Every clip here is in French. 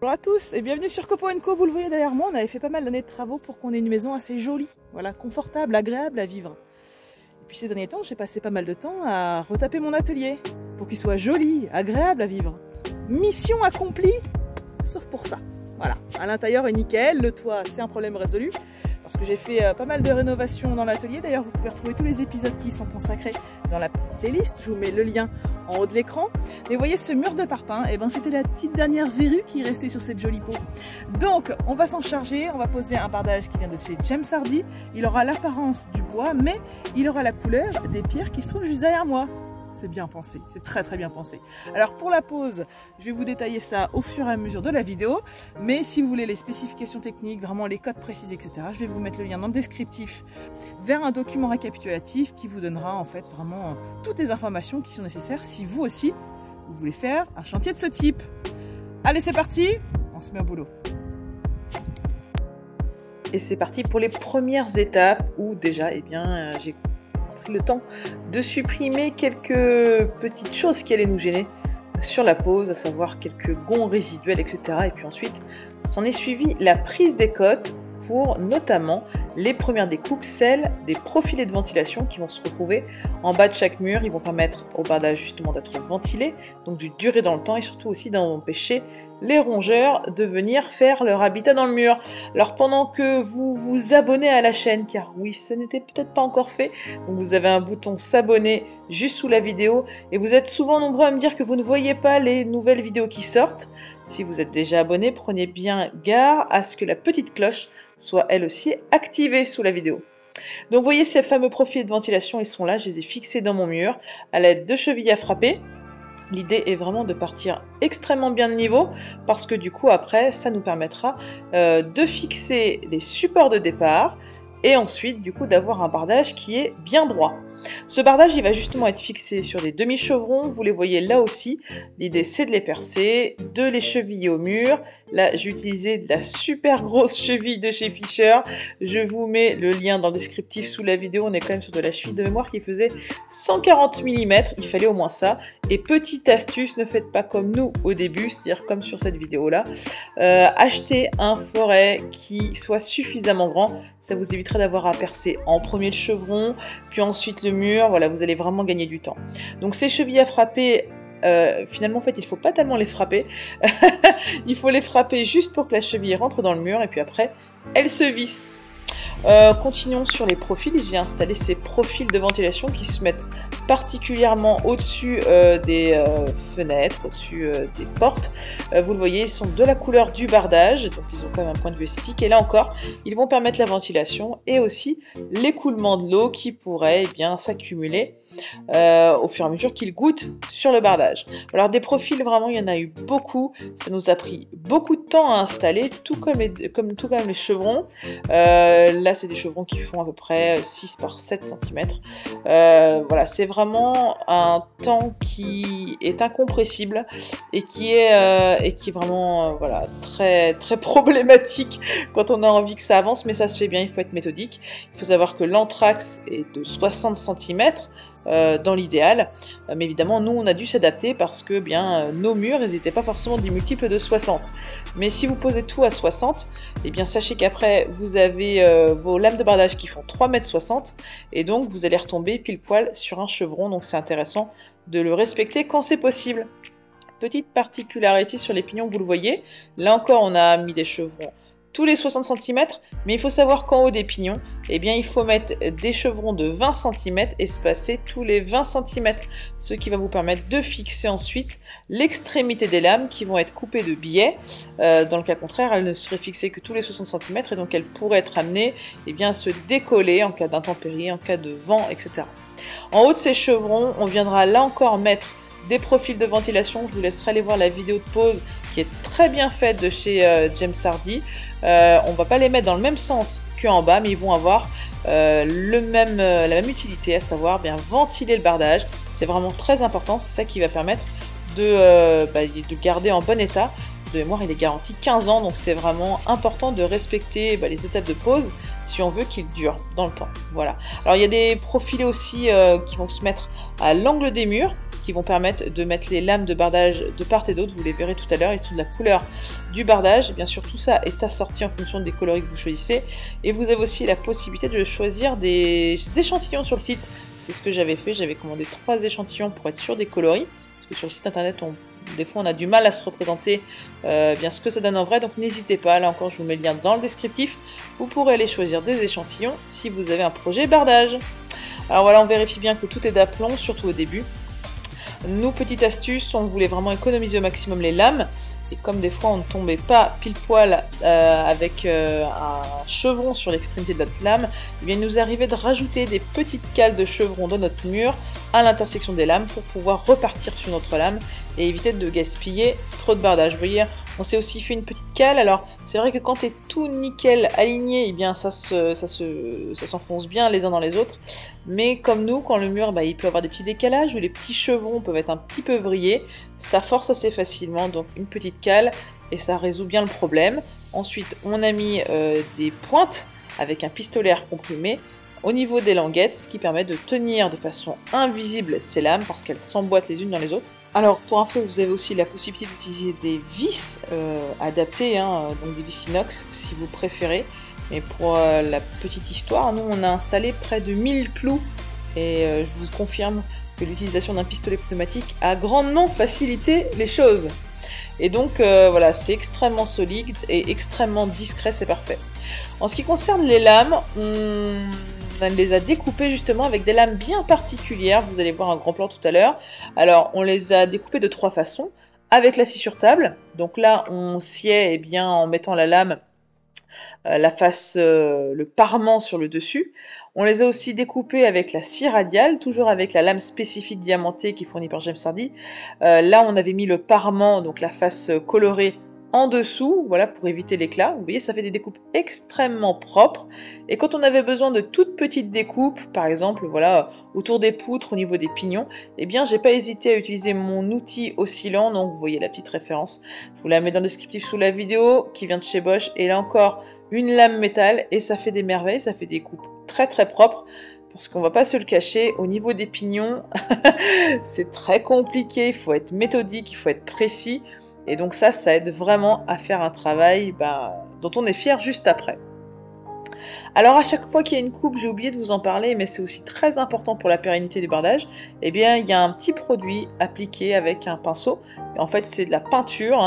Bonjour à tous et bienvenue sur Copo & Co. Vous le voyez derrière moi, on avait fait pas mal d'années de travaux pour qu'on ait une maison assez jolie, voilà, confortable, agréable à vivre. Et puis ces derniers temps, j'ai passé pas mal de temps à retaper mon atelier pour qu'il soit joli, agréable à vivre. Mission accomplie, sauf pour ça. Voilà, à l'intérieur est nickel, le toit c'est un problème résolu parce que j'ai fait pas mal de rénovations dans l'atelier. D'ailleurs, vous pouvez retrouver tous les épisodes qui y sont consacrés dans la playlist. Je vous mets le lien en haut de l'écran. Mais vous voyez ce mur de parpaing, et ben c'était la petite dernière verrue qui est restée sur cette jolie peau. Donc, on va s'en charger. On va poser un bardage qui vient de chez James Hardie. Il aura l'apparence du bois, mais il aura la couleur des pierres qui se trouvent juste derrière moi. C'est bien pensé, c'est très bien pensé. Alors pour la pose, je vais vous détailler ça au fur et à mesure de la vidéo, mais si vous voulez les spécifications techniques, vraiment les codes précis, etc., je vais vous mettre le lien dans le descriptif vers un document récapitulatif qui vous donnera en fait vraiment toutes les informations qui sont nécessaires si vous aussi, vous voulez faire un chantier de ce type. Allez, c'est parti, on se met au boulot. Et c'est parti pour les premières étapes où déjà, j'ai le temps de supprimer quelques petites choses qui allaient nous gêner sur la pose, à savoir quelques gonds résiduels, etc. Et puis ensuite, s'en est suivi la prise des cotes pour notamment les premières découpes, celles des profilés de ventilation qui vont se retrouver en bas de chaque mur. Ils vont permettre au bardage justement d'être ventilé, donc de durer dans le temps et surtout aussi d'empêcher les rongeurs de venir faire leur habitat dans le mur. Alors pendant que vous vous abonnez à la chaîne, car oui, ce n'était peut-être pas encore fait, donc vous avez un bouton s'abonner juste sous la vidéo et vous êtes souvent nombreux à me dire que vous ne voyez pas les nouvelles vidéos qui sortent. Si vous êtes déjà abonné, prenez bien garde à ce que la petite cloche soit elle aussi activée sous la vidéo. Donc vous voyez ces fameux profils de ventilation, ils sont là, je les ai fixés dans mon mur à l'aide de chevilles à frapper. L'idée est vraiment de partir extrêmement bien de niveau parce que du coup après ça nous permettra de fixer les supports de départ et ensuite du coup d'avoir un bardage qui est bien droit. Ce bardage il va justement être fixé sur des demi-chevrons, vous les voyez là aussi, l'idée c'est de les percer, de les cheviller au mur. Là j'ai utilisé de la super grosse cheville de chez Fisher, je vous mets le lien dans le descriptif sous la vidéo, on est quand même sur de la cheville de mémoire qui faisait 140 mm, il fallait au moins ça. Et petite astuce, ne faites pas comme nous au début, c'est-à-dire comme sur cette vidéo là, achetez un forêt qui soit suffisamment grand, ça vous évitera d'avoir à percer en premier le chevron, puis ensuite le mur, voilà, vous allez vraiment gagner du temps. Donc ces chevilles à frapper, finalement en fait il faut pas tellement les frapper, il faut les frapper juste pour que la cheville rentre dans le mur et puis après elle se visse. Continuons sur les profils, j'ai installé ces profils de ventilation qui se mettent particulièrement au-dessus des fenêtres, au-dessus des portes. Vous le voyez, ils sont de la couleur du bardage, donc ils ont quand même un point de vue esthétique. Et là encore, ils vont permettre la ventilation et aussi l'écoulement de l'eau qui pourrait s'accumuler au fur et à mesure qu'il goûte sur le bardage. Alors des profils, vraiment, il y en a eu beaucoup. Ça nous a pris beaucoup de temps à installer, tout comme les chevrons. Là, c'est des chevrons qui font à peu près 6 par 7 cm. Voilà, c'est vraiment un temps qui est incompressible et qui est vraiment voilà, très problématique quand on a envie que ça avance, mais ça se fait bien, il faut être méthodique. Il faut savoir que l'anthrax est de 60 cm. Dans l'idéal, mais évidemment nous on a dû s'adapter parce que nos murs ils n'étaient pas forcément des multiples de 60, mais si vous posez tout à 60, sachez qu'après vous avez vos lames de bardage qui font 3,60 m et donc vous allez retomber pile poil sur un chevron, donc c'est intéressant de le respecter quand c'est possible. Petite particularité sur les pignons, vous le voyez, là encore on a mis des chevrons tous les 60 cm, mais il faut savoir qu'en haut des pignons, il faut mettre des chevrons de 20 cm espacés tous les 20 cm, ce qui va vous permettre de fixer ensuite l'extrémité des lames qui vont être coupées de biais. Dans le cas contraire, elles ne seraient fixées que tous les 60 cm et donc elles pourraient être amenées à se décoller en cas d'intempérie, en cas de vent, etc. En haut de ces chevrons, on viendra là encore mettre des profils de ventilation. Je vous laisserai aller voir la vidéo de pose qui est très bien faite de chez James Hardie. On va pas les mettre dans le même sens qu'en bas, mais ils vont avoir la même utilité, à savoir bien ventiler le bardage. C'est vraiment très important, c'est ça qui va permettre de le garder en bon état de mémoire, il est garanti 15 ans, donc c'est vraiment important de respecter les étapes de pose si on veut qu'il dure dans le temps. Voilà. Alors il y a des profilés aussi qui vont se mettre à l'angle des murs, qui vont permettre de mettre les lames de bardage de part et d'autre, vous les verrez tout à l'heure, ils sont de la couleur du bardage. Et bien sûr, tout ça est assorti en fonction des coloris que vous choisissez. Et vous avez aussi la possibilité de choisir des échantillons sur le site. C'est ce que j'avais fait, j'avais commandé 3 échantillons pour être sûr des coloris. Parce que sur le site internet, des fois on a du mal à se représenter bien ce que ça donne en vrai, donc n'hésitez pas, là encore je vous mets le lien dans le descriptif, vous pourrez aller choisir des échantillons si vous avez un projet bardage. Alors voilà, on vérifie bien que tout est d'aplomb, surtout au début. Nous, petite astuce, on voulait vraiment économiser au maximum les lames, et comme des fois on ne tombait pas pile poil avec un chevron sur l'extrémité de notre lame, eh bien, il nous arrivait de rajouter des petites cales de chevron dans notre mur à l'intersection des lames pour pouvoir repartir sur notre lame et éviter de gaspiller trop de bardage. Vous voyez, on s'est aussi fait une petite cale. Alors c'est vrai que quand tu es tout nickel aligné, eh bien ça s'enfonce bien les uns dans les autres, mais comme nous, quand le mur il peut avoir des petits décalages ou les petits chevrons peuvent être un petit peu vrillés, ça force assez facilement, donc une petite cale et ça résout bien le problème. Ensuite on a mis des pointes avec un pistolet à air comprimé au niveau des languettes, ce qui permet de tenir de façon invisible ces lames parce qu'elles s'emboîtent les unes dans les autres. Alors pour info, vous avez aussi la possibilité d'utiliser des vis adaptées, donc des vis inox si vous préférez. Mais pour la petite histoire, nous on a installé près de 1000 clous et je vous confirme que l'utilisation d'un pistolet pneumatique a grandement facilité les choses. Et donc voilà, c'est extrêmement solide et extrêmement discret, c'est parfait. En ce qui concerne les lames, on les a découpées justement avec des lames bien particulières. Vous allez voir un grand plan tout à l'heure. Alors, on les a découpées de 3 façons. Avec la scie sur table. Donc là, on sciait en mettant la lame, la face, le parement sur le dessus. On les a aussi découpées avec la scie radiale, toujours avec la lame spécifique diamantée qui est fournie par James Hardy. Là, on avait mis le parement, donc la face colorée, en dessous, voilà, pour éviter l'éclat. Vous voyez, ça fait des découpes extrêmement propres. Et quand on avait besoin de toutes petites découpes, par exemple, voilà, autour des poutres, au niveau des pignons, eh bien, j'ai pas hésité à utiliser mon outil oscillant. Donc, vous voyez la petite référence. Je vous la mets dans le descriptif sous la vidéo, qui vient de chez Bosch. Et là encore, une lame métal, et ça fait des merveilles, ça fait des coupes très très propres. Parce qu'on va pas se le cacher, au niveau des pignons, c'est très compliqué, il faut être méthodique, il faut être précis. Et donc ça aide vraiment à faire un travail dont on est fier juste après. Alors à chaque fois qu'il y a une coupe, j'ai oublié de vous en parler, mais c'est aussi très important pour la pérennité du bardage, eh bien il y a un petit produit appliqué avec un pinceau. En fait c'est de la peinture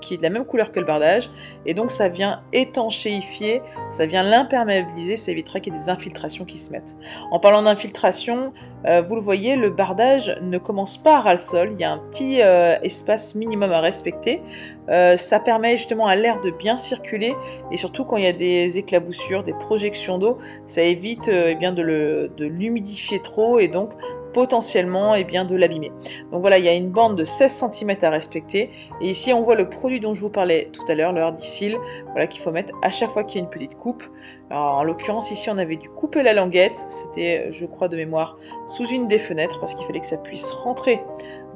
qui est de la même couleur que le bardage, et donc ça vient étanchéifier, ça vient l'imperméabiliser, ça évitera qu'il y ait des infiltrations qui se mettent. En parlant d'infiltration, vous le voyez, le bardage ne commence pas à ras le sol, il y a un petit espace minimum à respecter. Ça permet justement à l'air de bien circuler, et surtout quand il y a des éclaboussures, des projections d'eau, ça évite de l'humidifier trop et donc potentiellement de l'abîmer. Donc voilà, il y a une bande de 16 cm à respecter, et ici on voit le produit dont je vous parlais tout à l'heure, le Hardy Seal, voilà, qu'il faut mettre à chaque fois qu'il y a une petite coupe. Alors, en l'occurrence ici on avait dû couper la languette, c'était je crois de mémoire sous une des fenêtres parce qu'il fallait que ça puisse rentrer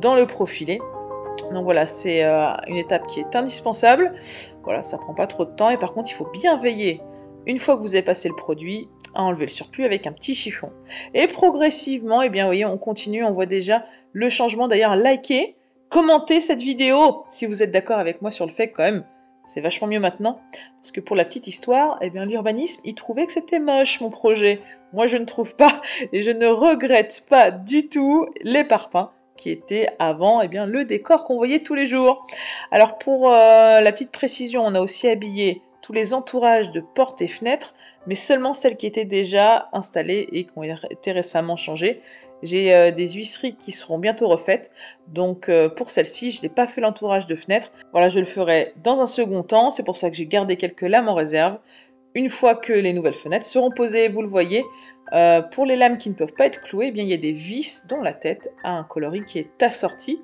dans le profilé. Donc voilà, c'est une étape qui est indispensable. Voilà, ça prend pas trop de temps, et par contre il faut bien veiller, une fois que vous avez passé le produit, à enlever le surplus avec un petit chiffon. Et progressivement, eh bien, vous voyez, on continue, on voit déjà le changement. D'ailleurs, likez, commentez cette vidéo si vous êtes d'accord avec moi sur le fait que quand même, c'est vachement mieux maintenant. Parce que pour la petite histoire, eh bien, l'urbanisme, il trouvait que c'était moche mon projet. Moi, je ne trouve pas, et je ne regrette pas du tout les parpaings qui était avant le décor qu'on voyait tous les jours. Alors pour la petite précision, on a aussi habillé tous les entourages de portes et fenêtres, mais seulement celles qui étaient déjà installées et qui ont été récemment changées. J'ai des huisseries qui seront bientôt refaites, donc pour celle-ci, je n'ai pas fait l'entourage de fenêtres. Voilà, je le ferai dans un second temps, c'est pour ça que j'ai gardé quelques lames en réserve. Une fois que les nouvelles fenêtres seront posées, vous le voyez, pour les lames qui ne peuvent pas être clouées, eh bien, il y a des vis dont la tête a un coloris qui est assorti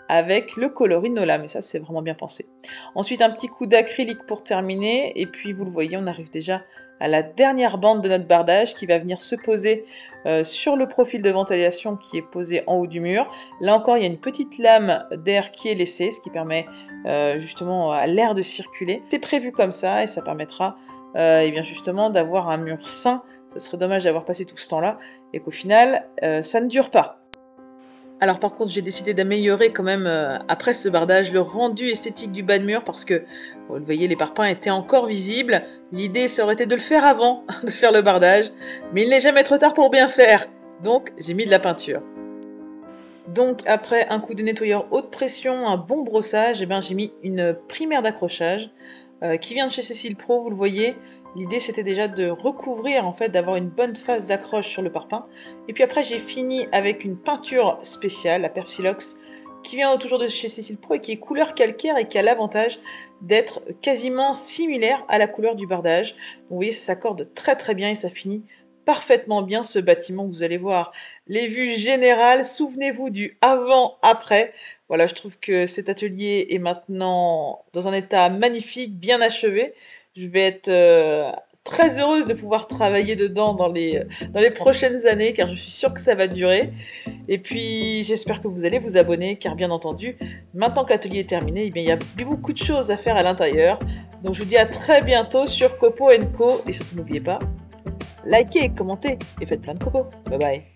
avec le coloris-Nola, mais ça c'est vraiment bien pensé. Ensuite un petit coup d'acrylique pour terminer, et puis vous le voyez, on arrive déjà à la dernière bande de notre bardage qui va venir se poser sur le profil de ventilation qui est posé en haut du mur. Là encore, il y a une petite lame d'air qui est laissée, ce qui permet justement à l'air de circuler. C'est prévu comme ça et ça permettra et bien justement d'avoir un mur sain. Ça serait dommage d'avoir passé tout ce temps-là et qu'au final, ça ne dure pas. Alors par contre, j'ai décidé d'améliorer quand même, après ce bardage, le rendu esthétique du bas de mur parce que, vous le voyez, les parpaings étaient encore visibles. L'idée, ça aurait été de le faire avant de faire le bardage, mais il n'est jamais trop tard pour bien faire. Donc, j'ai mis de la peinture. Donc après un coup de nettoyeur haute pression, un bon brossage, et bien j'ai mis une primaire d'accrochage qui vient de chez Cécile Pro, vous le voyez. L'idée c'était déjà de recouvrir, en fait, d'avoir une bonne phase d'accroche sur le parpaing. Et puis après j'ai fini avec une peinture spéciale, la Persilox, qui vient toujours de chez Cécile Pro et qui est couleur calcaire et qui a l'avantage d'être quasiment similaire à la couleur du bardage. Donc vous voyez, ça s'accorde très très bien et ça finit parfaitement bien ce bâtiment, vous allez voir. Les vues générales, souvenez-vous du avant-après. Voilà, je trouve que cet atelier est maintenant dans un état magnifique, bien achevé. Je vais être très heureuse de pouvoir travailler dedans dans les prochaines années, car je suis sûre que ça va durer. Et puis, j'espère que vous allez vous abonner, car bien entendu, maintenant que l'atelier est terminé, eh bien, il y a beaucoup de choses à faire à l'intérieur. Donc, je vous dis à très bientôt sur Copo & Co. Et surtout, n'oubliez pas, likez, commentez et faites plein de copeaux. Bye bye.